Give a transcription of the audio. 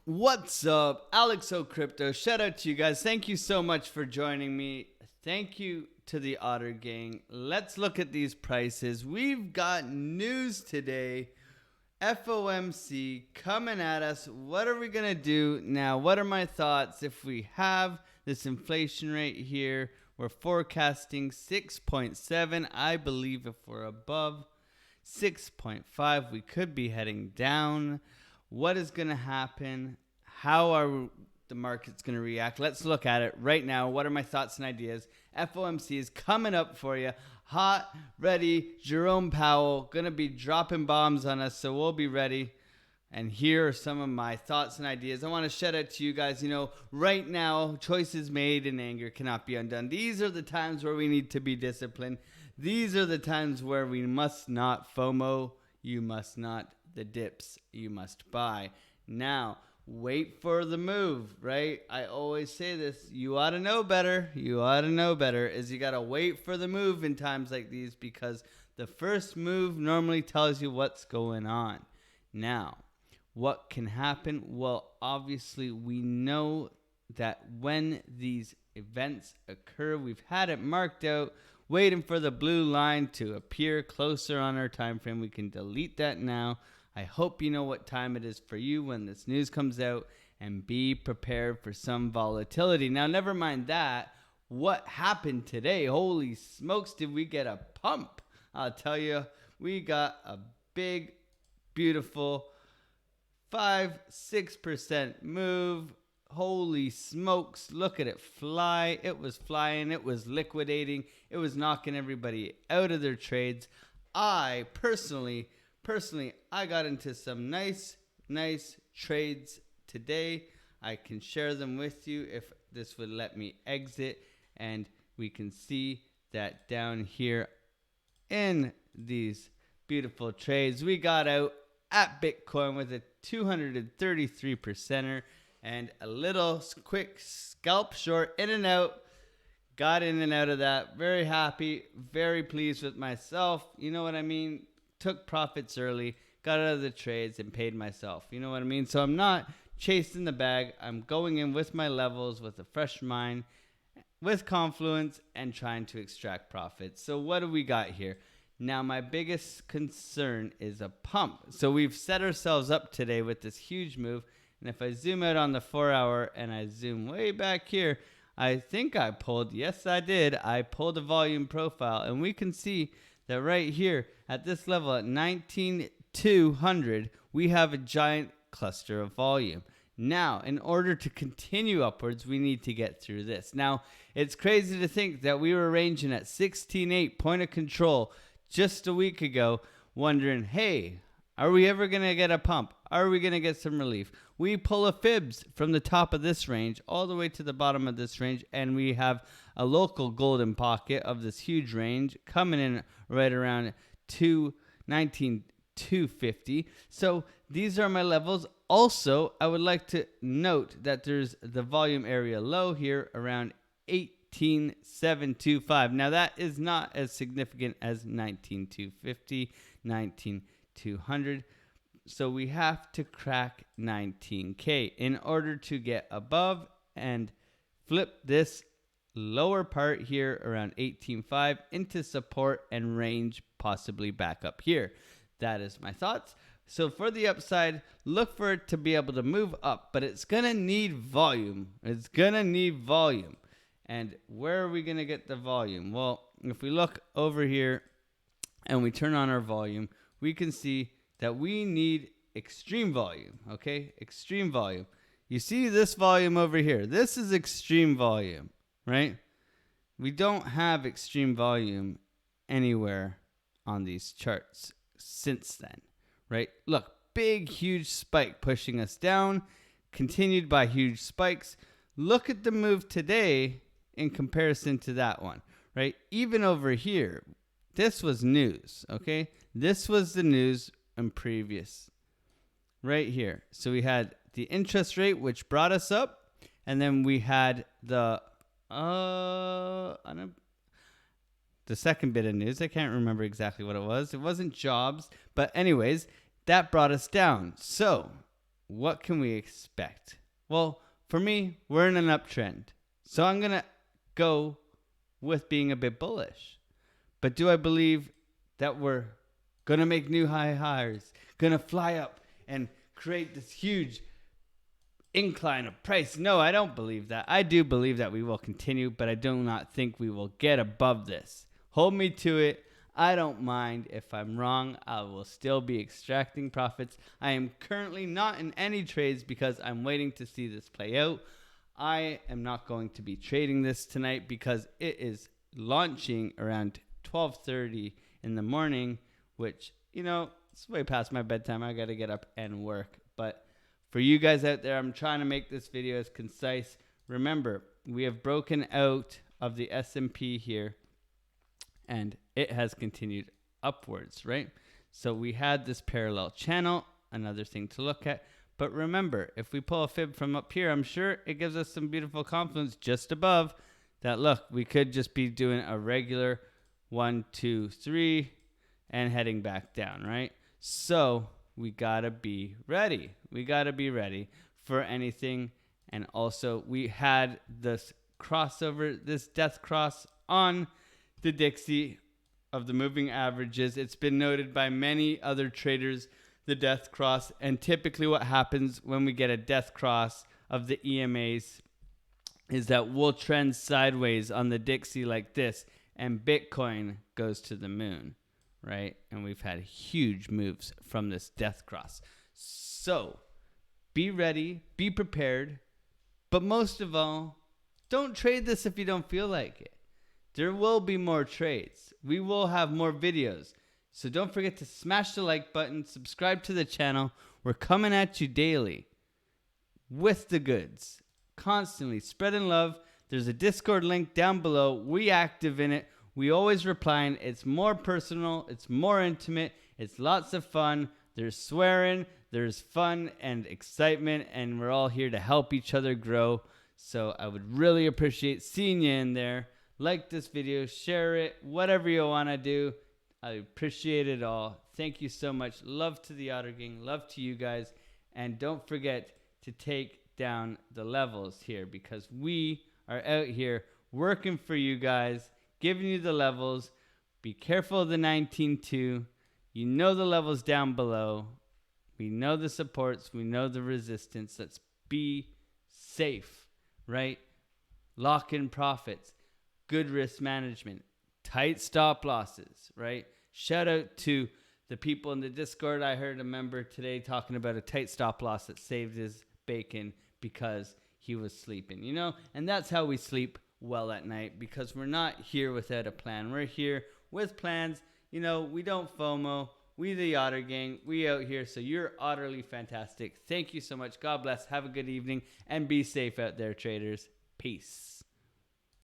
What's up? Alex O Crypto. Shout out to you guys. Thank you so much for joining me. Thank you to the Otter Gang. Let's look at these prices. We've got news today. FOMC coming at us. What are we going to do now? What are my thoughts if we have this inflation rate here? We're forecasting 6.7. I believe if we're above 6.5, we could be heading down. What is going to happen? How are the markets going to react? Let's look at it right now. What are my thoughts and ideas? FOMC is coming up for you. Hot, ready. Jerome Powell going to be dropping bombs on us, so we'll be ready. And here are some of my thoughts and ideas. I want to shout out to you guys. Right now, choices made in anger cannot be undone. These are the times where we need to be disciplined. These are the times where we must not FOMO. You must not. The dips you must buy. Now, wait for the move, right? I always say this. You ought to know better. You ought to know better is you got to wait for the move in times like these because the first move normally tells you what's going on. Now, what can happen? Well, obviously, we know that when these events occur, we've had it marked out, waiting for the blue line to appear closer on our time frame. We can delete that now. I hope you know what time it is for you when this news comes out and be prepared for some volatility. Now, never mind that. What happened today? Holy smokes, did we get a pump? I'll tell you, we got a big, beautiful 5-6% move. Holy smokes, look at it fly. It was flying. It was liquidating. It was knocking everybody out of their trades. I personally, I got into some nice trades today. I can share them with you if this would let me exit. And we can see that down here in these beautiful trades, we got out at Bitcoin with a 233%er and a little quick scalp short in and out. Got in and out of that. Very happy, very pleased with myself. You know what I mean? Took profits early, got out of the trades, and paid myself. You know what I mean? So I'm not chasing the bag. I'm going in with my levels, with a fresh mind, with confluence, and trying to extract profits. So what do we got here? Now, my biggest concern is a pump. So we've set ourselves up today with this huge move. And if I zoom out on the 4-hour and I zoom way back here, I think I pulled, yes, I did. I pulled a volume profile, and we can see that right here at this level at 19,200, we have a giant cluster of volume. Now, in order to continue upwards, we need to get through this. Now, it's crazy to think that we were ranging at 16.8 point of control just a week ago, wondering, hey, are we ever going to get a pump? Are we going to get some relief? We pull a fibs from the top of this range all the way to the bottom of this range, and we have a local golden pocket of this huge range coming in right around 19,250. So these are my levels. Also, I would like to note that there's the volume area low here around 18,725. Now that is not as significant as 19,250, 19,200. So we have to crack 19K in order to get above and flip this lower part here around 18.5 into support and range, possibly back up here. That is my thoughts. So for the upside, look for it to be able to move up, but it's going to need volume. It's going to need volume. And where are we going to get the volume? Well, if we look over here and we turn on our volume, we can see that we need extreme volume, okay? Extreme volume. You see this volume over here. This is extreme volume, right? We don't have extreme volume anywhere on these charts since then, right? Look, big, huge spike pushing us down, continued by huge spikes. Look at the move today in comparison to that one, right? Even over here, this was news, okay? This was the news and previous right here. So we had the interest rate, which brought us up, and then we had the second bit of news. I can't remember exactly what it was. It wasn't jobs, but anyways, that brought us down. So what can we expect? Well, for me, we're in an uptrend. So I'm going to go with being a bit bullish. But do I believe that we're going to make new high highs, going to fly up and create this huge incline of price? No, I don't believe that. I do believe that we will continue, but I do not think we will get above this. Hold me to it. I don't mind. If I'm wrong, I will still be extracting profits. I am currently not in any trades because I'm waiting to see this play out. I am not going to be trading this tonight because it is launching around 12:30 in the morning, which, it's way past my bedtime. I got to get up and work. But for you guys out there, I'm trying to make this video as concise. Remember, we have broken out of the S&P here, and it has continued upwards, right? So we had this parallel channel, another thing to look at. But remember, if we pull a fib from up here, I'm sure it gives us some beautiful confluence just above that. Look, we could just be doing a regular 1, 2, 3 and heading back down, right? So we got to be ready. We got to be ready for anything. And also we had this crossover, this death cross on the Dixie of the moving averages. It's been noted by many other traders, the death cross. And typically what happens when we get a death cross of the EMAs is that we'll trend sideways on the Dixie like this, and Bitcoin goes to the moon, right? And we've had huge moves from this death cross. So be ready, be prepared, but most of all, don't trade this if you don't feel like it. There will be more trades. We will have more videos. So don't forget to smash the like button, subscribe to the channel. We're coming at you daily with the goods, constantly spreading love. There's a Discord link down below. We active in it. We always replying. It's more personal. It's more intimate. It's lots of fun. There's swearing. There's fun and excitement. And we're all here to help each other grow. So I would really appreciate seeing you in there. Like this video, share it, whatever you want to do. I appreciate it all. Thank you so much. Love to the Otter Gang. Love to you guys. And don't forget to take down the levels here, because we are out here working for you guys, giving you the levels. Be careful of the 19.2. You know the levels down below. We know the supports. We know the resistance. Let's be safe, right? Lock in profits. Good risk management, tight stop losses, right? Shout out to the people in the Discord. I heard a member today talking about a tight stop loss that saved his bacon because he was sleeping, and that's how we sleep well at night, because we're not here without a plan. We're here with plans. We don't FOMO. We the Otter Gang. We out here. So you're utterly fantastic. Thank you so much. God bless. Have a good evening and be safe out there, traders. Peace.